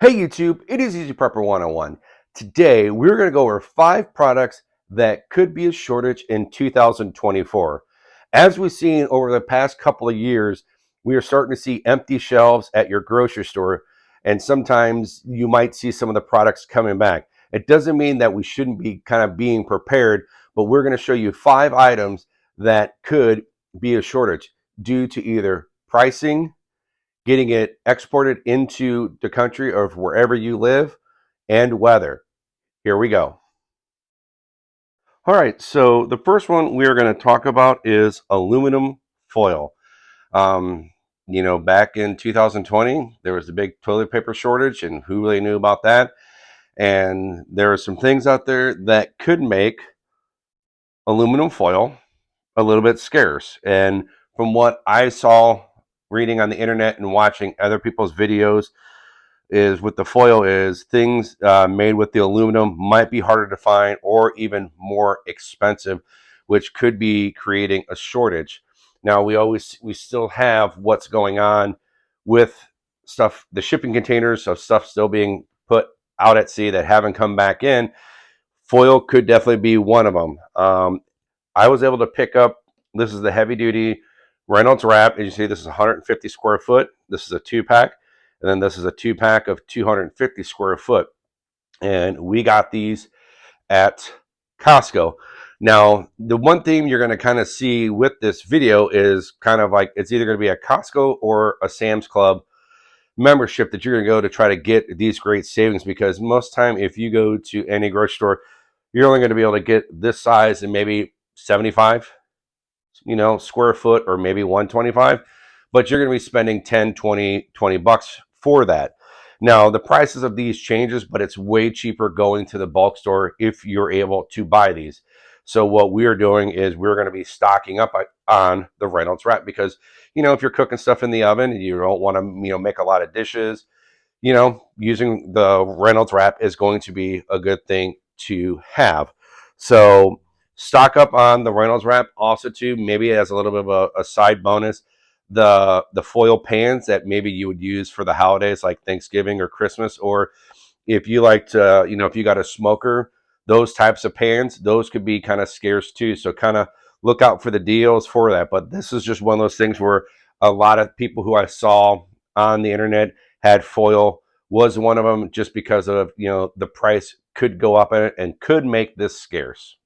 Hey YouTube, it is Easy Prepper 101. Today we're going to go over 5 products that could be a shortage in 2024. As we've seen over the past couple of years, we are starting to see empty shelves at your grocery store, and sometimes you might see some of the products coming back. It doesn't mean that we shouldn't be kind of being prepared, but we're going to show you 5 items that could be a shortage due to either pricing, getting it exported into the country or wherever you live, and weather. Here we go. All right, so the first one we are going to talk about is aluminum foil. Um, back in 2020, there was a big toilet paper shortage, and who really knew about that? And there are some things out there that could make aluminum foil a little bit scarce. And from what I saw reading on the internet and watching other people's videos, is with the foil is things made with the aluminum might be harder to find or even more expensive, which could be creating a shortage. Now we still have what's going on with stuff, the shipping containers of stuff still being put out at sea that haven't come back in. Foil could definitely be one of them. I was able to pick up, this is the heavy duty Reynolds wrap. As you see, this is 150 square foot. This is a 2-pack. And then this is a 2-pack of 250 square foot. And we got these at Costco. Now, the one thing you're going to kind of see with this video is kind of like it's either going to be a Costco or a Sam's Club membership that you're going to go to try to get these great savings, because most time if you go to any grocery store, you're only going to be able to get this size and maybe 75 square foot, or maybe 125, but you're going to be spending 10, 20 bucks for that. Now, the prices of these changes, but it's way cheaper going to the bulk store if you're able to buy these. So what we are doing is we're going to be stocking up on the Reynolds wrap, because, if you're cooking stuff in the oven and you don't want to, make a lot of dishes, using the Reynolds wrap is going to be a good thing to have. So stock up on the Reynolds wrap. Also, too, maybe as a little bit of a side bonus, the foil pans that maybe you would use for the holidays like Thanksgiving or Christmas, or if you like to, if you got a smoker, those types of pans, those could be kind of scarce too. So kind of look out for the deals for that. But this is just one of those things where a lot of people who I saw on the internet had foil, was one of them, just because of, the price could go up in it and could make this scarce.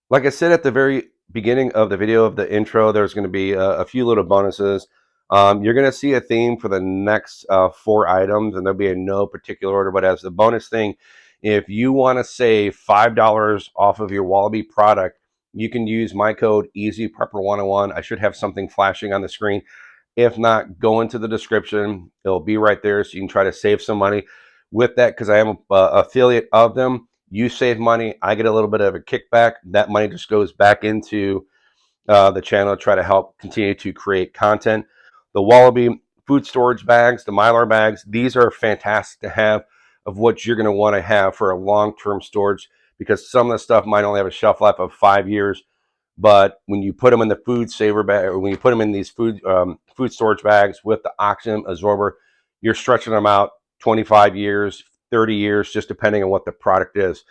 Like I said at the very beginning of the video, of the intro, there's going to be a few little bonuses. You're going to see a theme for the next 4 items, and there'll be in no particular order. But as the bonus thing, if you want to save $5 off of your Wallaby product, you can use my code EasyPrepper101. I should have something flashing on the screen. If not, go into the description. It'll be right there, so you can try to save some money with that, because I am an affiliate of them. You save money, I get a little bit of a kickback. That money just goes back into the channel to try to help continue to create content. The Wallaby food storage bags, the Mylar bags, these are fantastic to have, of what you're going to want to have for a long-term storage, because some of the stuff might only have a shelf life of 5 years. But when you put them in the food saver bag, or when you put them in these food storage bags with the oxygen absorber, you're stretching them out 25 years, 30 years, just depending on what the product is.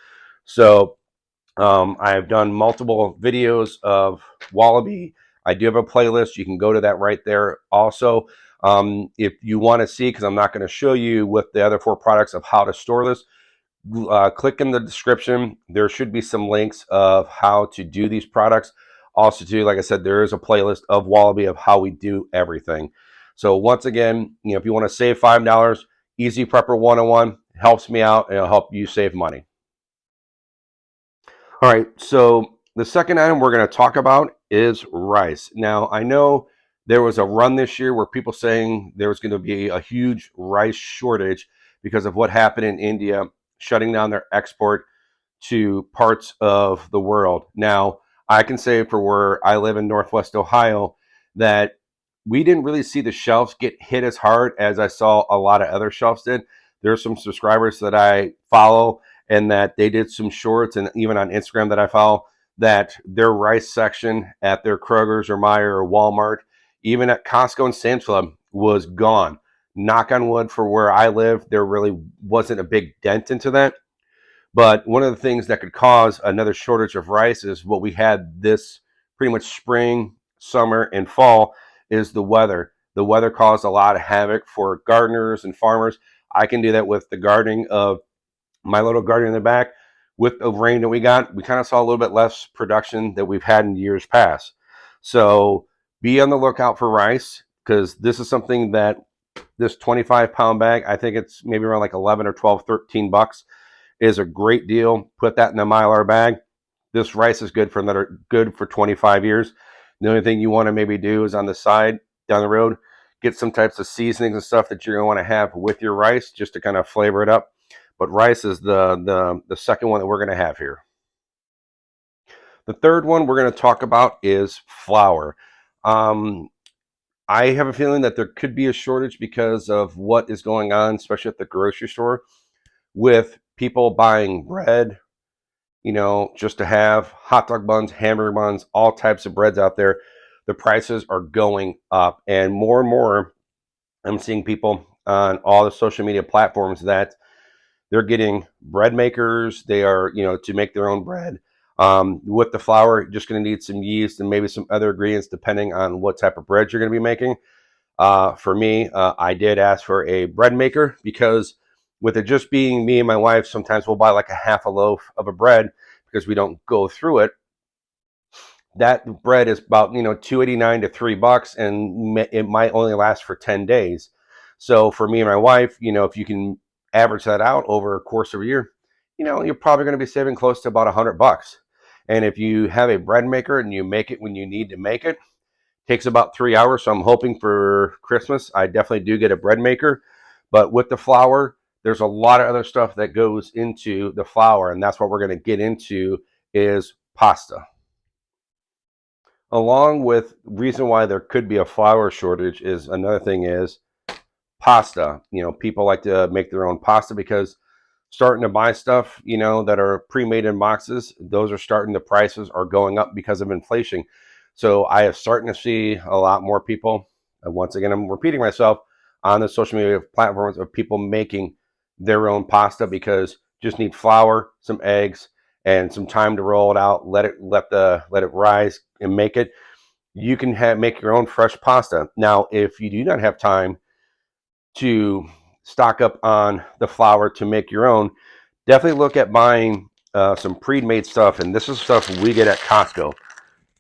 So I've done multiple videos of Wallaby. I do have a playlist. You can go to that right there. Also, if you want to see, because I'm not going to show you with the other 4 products of how to store this, click in the description. There should be some links of how to do these products. Also, too, like I said, there is a playlist of Wallaby of how we do everything. So once again, if you want to save $5, Easy Prepper 101 helps me out, and it'll help you save money. All right, so the second item we're going to talk about is rice. Now, I know there was a run this year where people saying there was going to be a huge rice shortage because of what happened in India, shutting down their export to parts of the world. Now, I can say for where I live in Northwest Ohio that we didn't really see the shelves get hit as hard as I saw a lot of other shelves did. There's some subscribers that I follow, and that they did some shorts, and even on Instagram that I follow, that their rice section at their Kroger's or Meijer or Walmart, even at Costco and Sam's Club, was gone. Knock on wood, for where I live, there really wasn't a big dent into that. But one of the things that could cause another shortage of rice is what we had this pretty much spring, summer, and fall is the weather. The weather caused a lot of havoc for gardeners and farmers. I can do that with the gardening of my little garden in the back. With the rain that we got, we kind of saw a little bit less production that we've had in years past. So be on the lookout for rice, because this is something that this 25-pound bag, I think it's maybe around like 11 or 12, $13, is a great deal. Put that in a Mylar bag. This rice is good for 25 years. The only thing you want to maybe do is on the side down the road, get some types of seasonings and stuff that you're going to want to have with your rice just to kind of flavor it up. But rice is the second one that we're going to have here. The third one we're going to talk about is flour. I have a feeling that there could be a shortage because of what is going on, especially at the grocery store, with people buying bread, just to have hot dog buns, hamburger buns, all types of breads out there. The prices are going up, and more I'm seeing people on all the social media platforms that they're getting bread makers. They are, to make their own bread. With the flour, you're just going to need some yeast and maybe some other ingredients depending on what type of bread you're going to be making. For me, I did ask for a bread maker because with it just being me and my wife, sometimes we'll buy like a half a loaf of a bread because we don't go through it. That bread is about $2.89 to $3, and it might only last for 10 days. So for me and my wife, if you can average that out over a course of a year, you're probably going to be saving close to about $100. And if you have a bread maker and you make it when you need to make it, takes about 3 hours. So I'm hoping for Christmas I definitely do get a bread maker. But with the flour, there's a lot of other stuff that goes into the flour, and that's what we're going to get into is pasta. Along with reason why there could be a flour shortage is another thing is pasta. People like to make their own pasta because starting to buy stuff, that are pre-made in boxes, those are starting, the prices are going up because of inflation. So I have starting to see a lot more people, and once again, I'm repeating myself, on the social media platforms of people making their own pasta because just need flour, some eggs, and some time to roll it out, let it rise and make it. You can make your own fresh pasta. Now, if you do not have time to stock up on the flour to make your own, definitely look at buying some pre-made stuff, and this is stuff we get at Costco.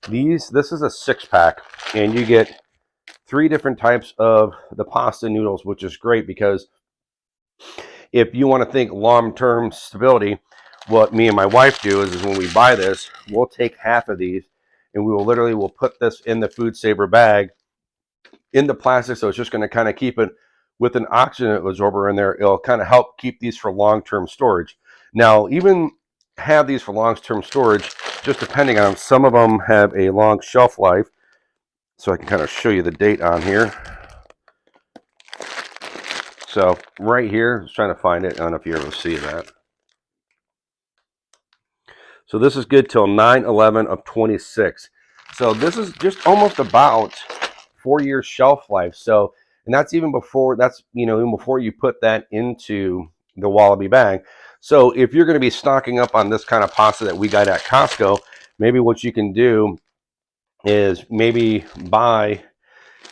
This is a 6-pack, and you get 3 different types of the pasta noodles, which is great because if you want to think long-term stability, what me and my wife do is when we buy this, we'll take half of these and we'll put this in the food saver bag in the plastic, so it's just going to kind of keep it with an oxygen absorber in there. It'll kind of help keep these for long-term storage. Now, even have these for long-term storage, just depending on them, some of them have a long shelf life. So I can kind of show you the date on here. So right here, I was trying to find it. I don't know if you're able to see that. So this is good till 9/11 of 26. So this is just almost about 4 years shelf life. So, and that's even before even before you put that into the Wallaby bag. So if you're going to be stocking up on this kind of pasta that we got at Costco, maybe what you can do is maybe buy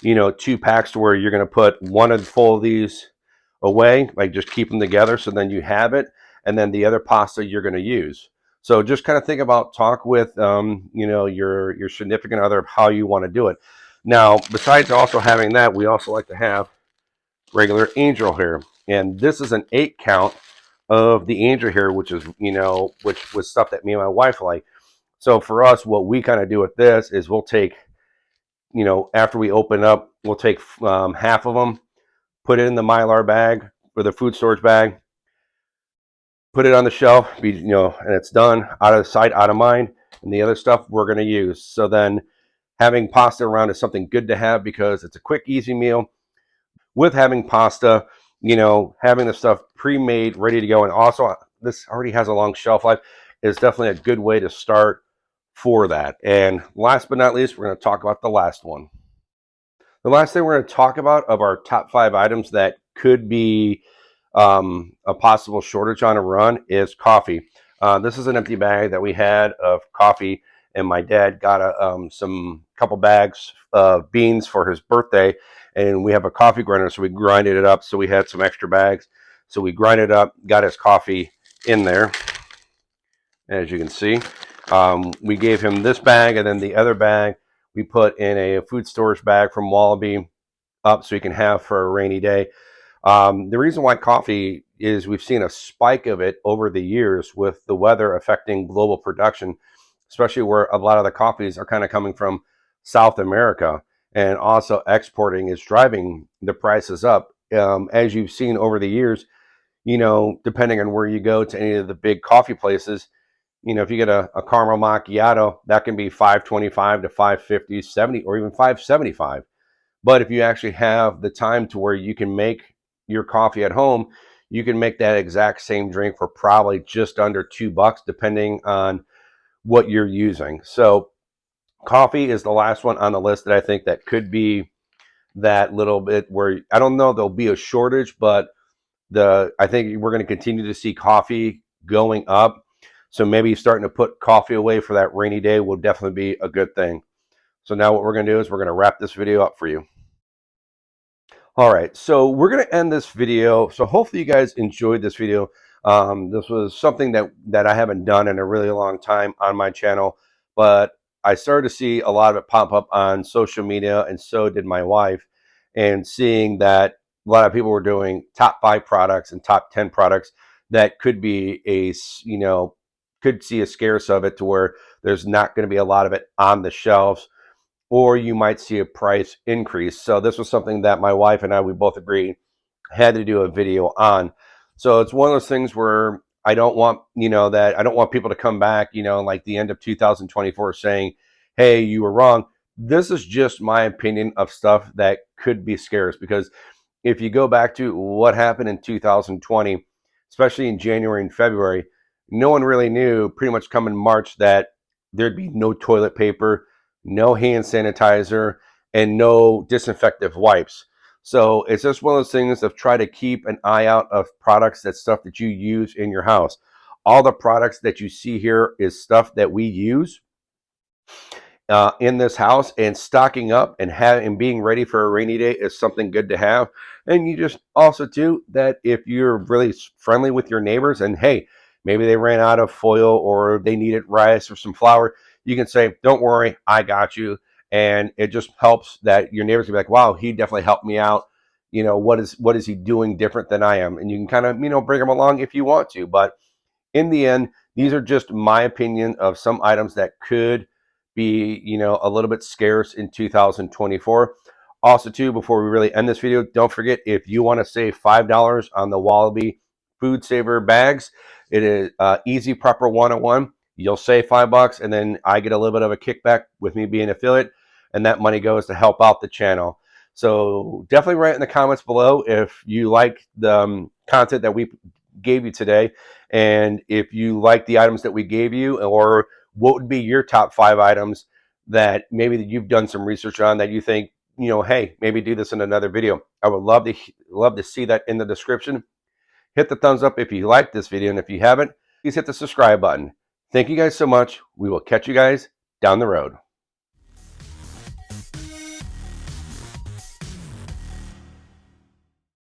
2 packs to where you're going to put one full of these away, like just keep them together so then you have it, and then the other pasta you're going to use. So just kind of think about, talk with your significant other of how you want to do it. Now, besides also having that, we also like to have regular angel hair, and this is an 8 count of the angel hair, which is which was stuff that me and my wife like. So for us, what we kind of do with this is we'll take, after we open up, we'll take half of them, put it in the Mylar bag or the food storage bag, put it on the shelf, and it's done, out of sight, out of mind. And the other stuff we're going to use. So then having pasta around is something good to have because it's a quick, easy meal. With having pasta, having the stuff pre-made, ready to go, and also this already has a long shelf life, is definitely a good way to start for that. And last but not least, we're going to talk about the last one. The last thing we're going to talk about of our top 5 items that could be a possible shortage on a run is coffee. This is an empty bag that we had of coffee, and my dad got some couple bags of beans for his birthday, and we have a coffee grinder, so we grinded it up. So we had some extra bags, so we grinded it up, got his coffee in there, as you can see. We gave him this bag, and then the other bag we put in a food storage bag from Wallaby up so he can have for a rainy day. The reason why coffee is we've seen a spike of it over the years with the weather affecting global production, especially where a lot of the coffees are kind of coming from South America, and also exporting is driving the prices up. As you've seen over the years, depending on where you go to any of the big coffee places, if you get a caramel macchiato, that can be 525 to 550, 70, or even 575. But if you actually have the time to where you can make your coffee at home, you can make that exact same drink for probably just under $2, depending on what you're using. So coffee is the last one on the list that I think that could be that little bit where I don't know if there'll be a shortage, but I think we're going to continue to see coffee going up. So maybe starting to put coffee away for that rainy day will definitely be a good thing. So now what we're going to do is we're going to wrap this video up for you. All right, so we're going to end this video. So hopefully you guys enjoyed this video. This was something that I haven't done in a really long time on my channel, but I started to see a lot of it pop up on social media, and so did my wife. And seeing that a lot of people were doing top 5 products and top 10 products that could be could see a scarce of it to where there's not going to be a lot of it on the shelves, or you might see a price increase. So this was something that my wife and I, we both agreed had to do a video on. So it's one of those things where I don't want, I don't want people to come back, like the end of 2024 saying, hey, you were wrong. This is just my opinion of stuff that could be scarce, because if you go back to what happened in 2020, especially in January and February, no one really knew pretty much coming March that there'd be no toilet paper, no hand sanitizer, and no disinfectant wipes. So it's just one of those things of try to keep an eye out of products, that's stuff that you use in your house. All the products that you see here is stuff that we use in this house, and stocking up and being ready for a rainy day is something good to have. And you just also too, that if you're really friendly with your neighbors and hey, maybe they ran out of foil or they needed rice or some flour, you can say, don't worry, I got you. And it just helps that your neighbors can be like, wow, he definitely helped me out. What is he doing different than I am? And you can kind of bring them along if you want to. But in the end, these are just my opinion of some items that could be, a little bit scarce in 2024. Also, too, before we really end this video, don't forget, if you want to save $5 on the Wallaby Food Saver bags, it is Easy Prepper 101. You'll save $5, and then I get a little bit of a kickback with me being an affiliate, and that money goes to help out the channel. So definitely write in the comments below if you like the content that we gave you today, and if you like the items that we gave you, or what would be your top 5 items that maybe that you've done some research on that you think, hey, maybe do this in another video. I would love to see that in the description. Hit the thumbs up if you liked this video, and if you haven't, please hit the subscribe button. Thank you guys so much. We will catch you guys down the road.